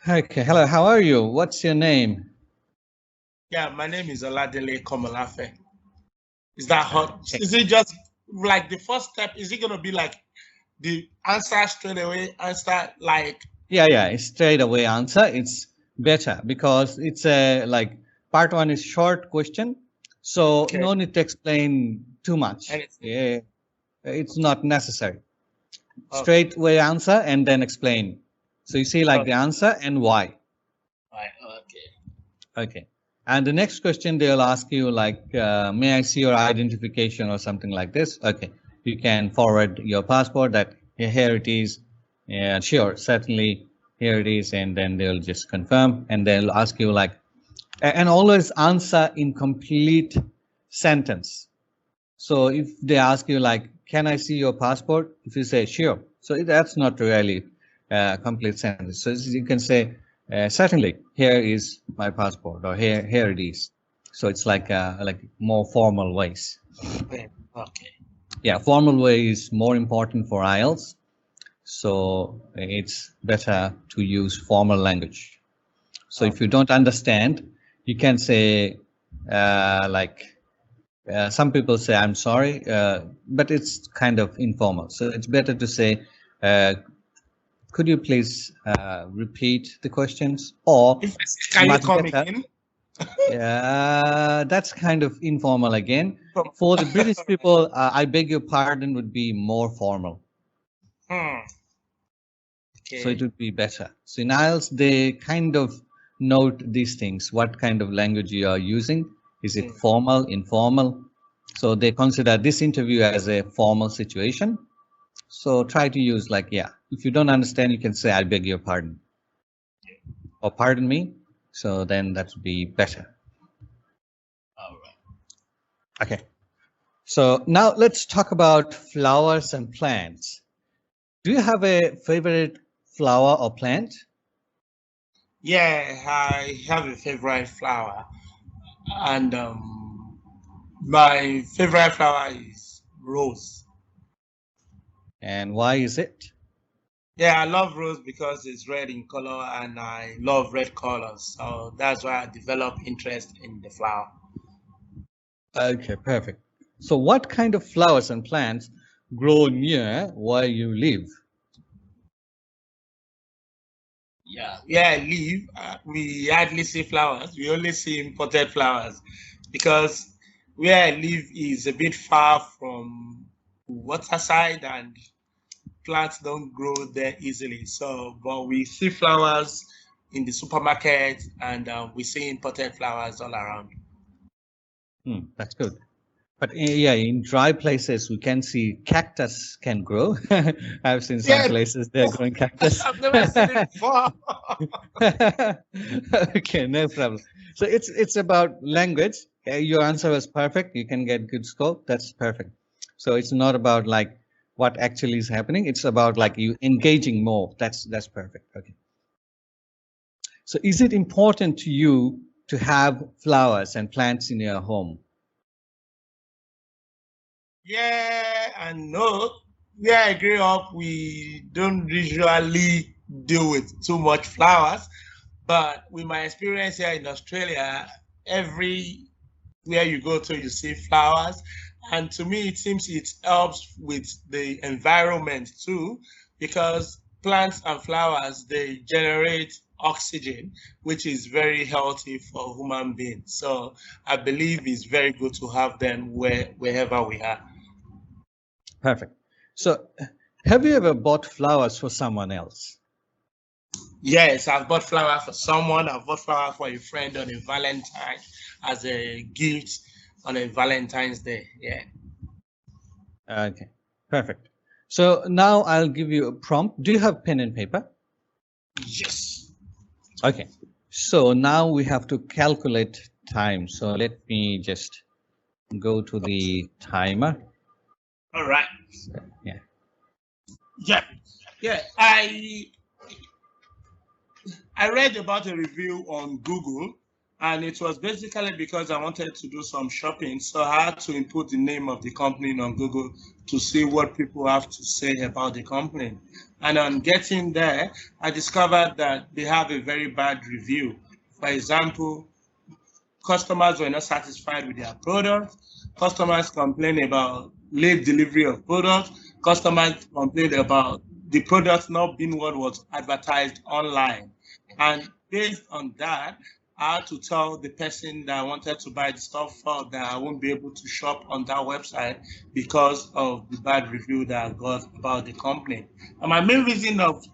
Okay, hello, how are you? What's your name? Yeah, my name is Oladele Komolafe. Is that hot? Okay. Is it just like the first step? Is it gonna be like the answer straight away? Answer like Yeah, it's straight away answer. It's better because it's a like part one is short question, so okay, no need to explain too much. anything? Yeah, it's not necessary. Okay, Straight away answer and then explain. So you see like the okay, answer and why. right, okay, Okay. And the next question they'll ask you like, may I see your identification or something like this? Okay. You can forward your passport that "Yeah, here it is. Yeah, sure, certainly here it is. And then they'll just confirm and they'll ask you like, and always answer in complete sentence. So if they ask you like, can I see your passport? If you say sure, so that's not really a complete sentence. So you can say, certainly, here is my passport, or here it is. So it's like more formal ways. okay, okay. Yeah, formal way is more important for IELTS. So it's better to use formal language. So if you don't understand, you can say like some people say I'm sorry, but it's kind of informal. So it's better to say, could you please repeat the questions? Or If I say, can you much come better, again? that's kind of informal again. For the British people, I beg your pardon would be more formal. Hmm. So it Okay. would be better. So in IELTS, they kind of note these things. What kind of language you are using? Is it formal, informal? So they consider this interview as a formal situation. So try to use like, yeah, if you don't understand, you can say, I beg your pardon or pardon me. So then that would be better. All right. Okay. So now let's talk about flowers and plants. Do you have a favorite flower or plant? Yeah, I have a favorite flower, and my favorite flower is rose. And why is it? Yeah, I love rose because it's red in color and I love red colors. So that's why I developed interest in the flower. Okay, perfect. So what kind of flowers and plants grow near where you live? Yeah, where I live, we hardly see flowers. We only see imported flowers because where I live is a bit far from water side and plants don't grow there easily. So, but we see flowers in the supermarket and we see imported flowers all around. That's good. But yeah, in dry places, we can see cactus can grow. I've seen some Yeah, places they're growing cactus. I've never seen it before. Okay, no problem. So it's about language. Your answer was perfect. You can get good score. That's perfect. So it's not about like what actually is happening. It's about like you engaging more. That's perfect. Okay. So is it important to you to have flowers and plants in your home? Yeah, and no. Where I grew up, we don't usually deal with too much flowers. But with my experience here in Australia, everywhere you go to, you see flowers. And to me, it seems it helps with the environment too, because plants and flowers, they generate oxygen, which is very healthy for human beings. So I believe it's very good to have them wherever we are. Perfect. So have you ever bought flowers for someone else? Yes, I've bought flower for someone. I've bought flower for a friend on a Valentine as a gift on a Valentine's Day. Yeah. Okay, perfect. So now I'll give you a prompt. Do you have pen and paper? Yes. Okay. So now we have to calculate time. So let me just go to the timer. All right. Yeah. Yeah. Yeah. I read about a review on Google, and it was basically because I wanted to do some shopping. So I had to input the name of the company on Google to see what people have to say about the company. And on getting there, I discovered that they have a very bad review. For example, customers were not satisfied with their product. Customers complained about late delivery of products. Customers complained about the product not being what was advertised online. And based on that, I had to tell the person that I wanted to buy the stuff for that I won't be able to shop on that website because of the bad review that I got about the company. And my main reason of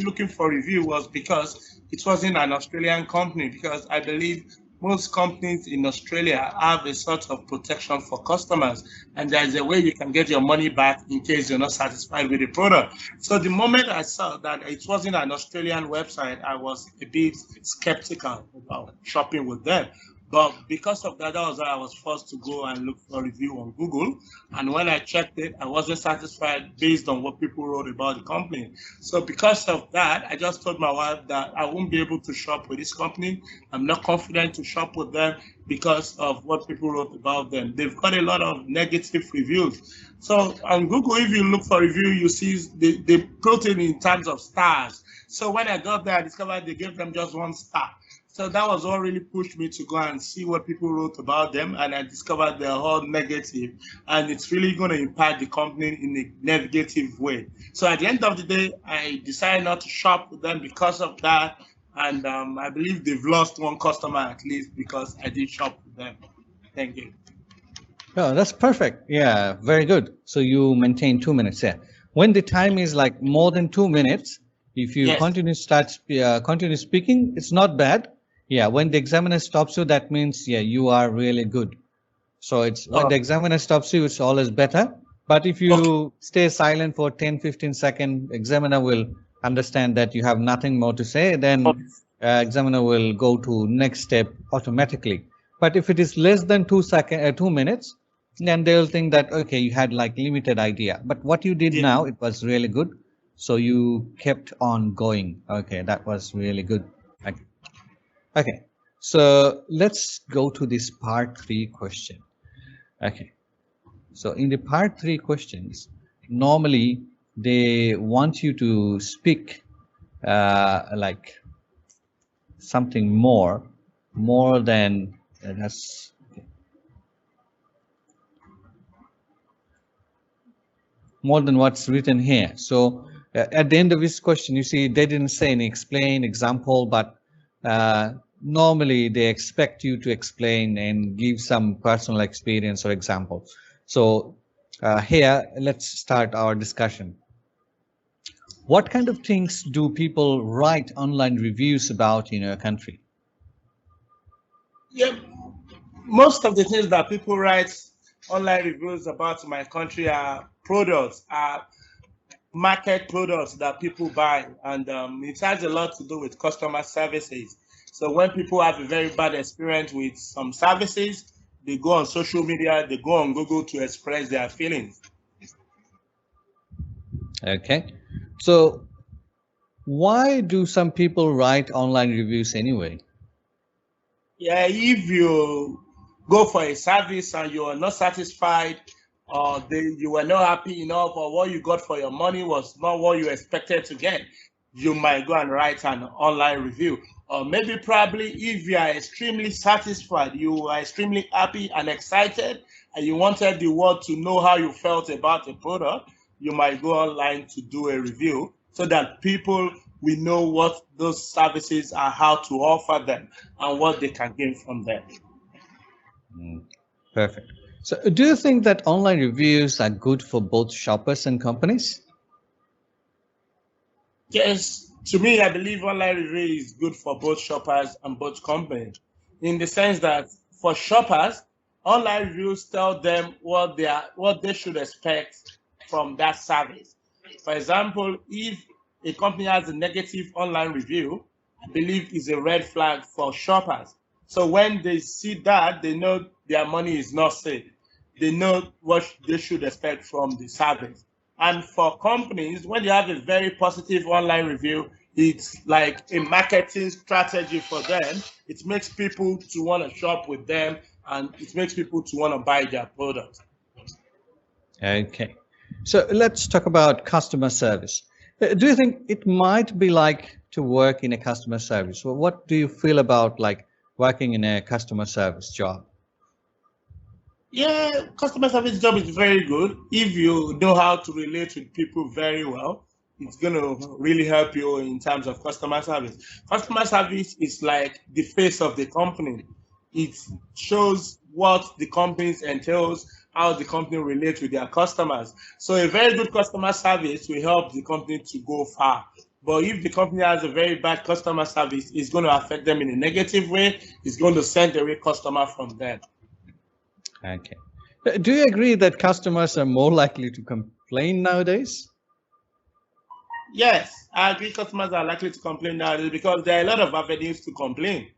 looking for review was because it wasn't an Australian company, because I believe most companies in Australia have a sort of protection for customers, and there's a way you can get your money back in case you're not satisfied with the product. So the moment I saw that it wasn't an Australian website, I was a bit skeptical about shopping with them. But because of that, that was why I was forced to go and look for a review on Google. And when I checked it, I wasn't satisfied based on what people wrote about the company. So because of that, I just told my wife that I won't be able to shop with this company. I'm not confident to shop with them because of what people wrote about them. They've got a lot of negative reviews. So on Google, if you look for review, you see they put it in terms of stars. So when I got there, I discovered they gave them just 1 star. So that was what really pushed me to go and see what people wrote about them, and I discovered they're all negative, and it's really going to impact the company in a negative way. So at the end of the day, I decided not to shop with them because of that, and I believe they've lost 1 customer at least because I did shop with them. Thank you. Oh, that's perfect. Yeah, very good. So you maintain 2 minutes. Yeah. When the time is like more than 2 minutes, if you Yes. continue speaking, it's not bad. Yeah, when the examiner stops you, that means, yeah, you are really good. So it's when the examiner stops you, it's always better. But if you stay silent for 10, 15 seconds, examiner will understand that you have nothing more to say. Then examiner will go to next step automatically. But if it is less than 2 minutes, then they'll think that, okay, you had like limited idea. But what you did now, it was really good. So you kept on going. Okay, that was really good. Okay, so let's go to this part 3 question. Okay, so in the part 3 questions, normally they want you to speak like something more than that's more than what's written here. So at the end of this question, you see they didn't say any explain example, but normally they expect you to explain and give some personal experience or example. So here, let's start our discussion. What kind of things do people write online reviews about in your country? Yeah, most of the things that people write online reviews about my country are products, are market products that people buy, and it has a lot to do with customer services. So when people have a very bad experience with some services, they go on social media, they go on Google to express their feelings. Okay, so why do some people write online reviews anyway? Yeah, if you go for a service and you are not satisfied, or you were not happy enough, or what you got for your money was not what you expected to get, you might go and write an online review. Or maybe probably if you are extremely satisfied, you are extremely happy and excited, and you wanted the world to know how you felt about the product, you might go online to do a review so that people will know what those services are, how to offer them, and what they can gain from them. Perfect. So do you think that online reviews are good for both shoppers and companies? Yes, to me, I believe online review is good for both shoppers and both companies, in the sense that for shoppers, online reviews tell them what they should expect from that service. For example, if a company has a negative online review, I believe is a red flag for shoppers. So when they see that, they know their money is not safe. They know what they should expect from the service. And for companies, when they have a very positive online review, it's like a marketing strategy for them. It makes people to want to shop with them, and it makes people to want to buy their product. Okay, so let's talk about customer service. Do you think it might be like to work in a customer service? Well, what do you feel about like working in a customer service job? Yeah, customer service job is very good if you know how to relate with people very well. It's going to really help you in terms of customer service. Customer service is like the face of the company. It shows what the company entails, how the company relates with their customers. So a very good customer service will help the company to go far. But if the company has a very bad customer service, it's going to affect them in a negative way. It's going to send away customer from them. Okay. Do you agree that customers are more likely to complain nowadays? Yes, I agree customers are likely to complain nowadays because there are a lot of avenues to complain.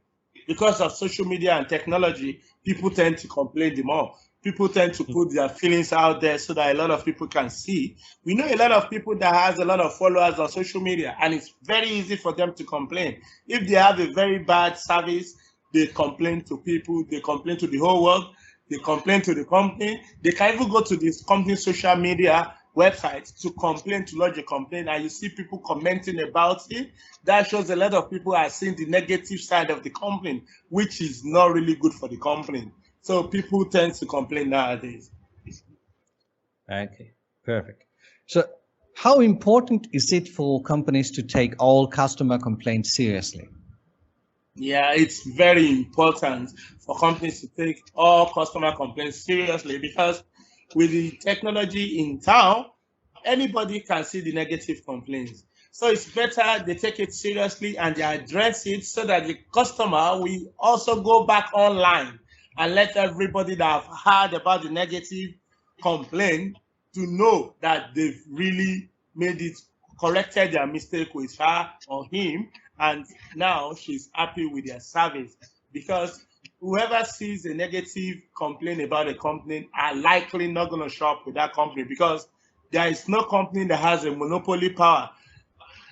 Because of social media and technology, people tend to complain the more. People tend to put their feelings out there so that a lot of people can see. We know a lot of people that has a lot of followers on social media, and it's very easy for them to complain. If they have a very bad service, they complain to people, they complain to the whole world, they complain to the company. They can even go to this company's social media website to complain, to lodge a complaint, and you see people commenting about it. That shows a lot of people are seeing the negative side of the company, which is not really good for the company. So people tend to complain nowadays. Okay, perfect. So, how important is it for companies to take all customer complaints seriously? Yeah, it's very important for companies to take all customer complaints seriously because with the technology in town, anybody can see the negative complaints. So it's better they take it seriously and they address it so that the customer will also go back online and let everybody that have heard about the negative complaint to know that they've really made it, corrected their mistake with her or him, and now she's happy with their service. Because whoever sees a negative complaint about a company are likely not going to shop with that company because there is no company that has a monopoly power.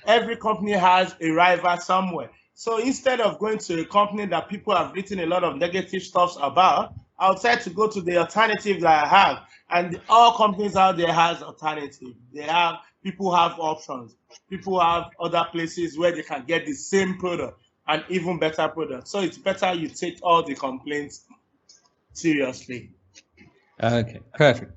Every company has a rival somewhere. So instead of going to a company that people have written a lot of negative stuff about, I'll try to go to the alternative that I have. And all companies out there has alternative. They have people have options. People have other places where they can get the same product and even better product. So it's better you take all the complaints seriously. Okay, perfect.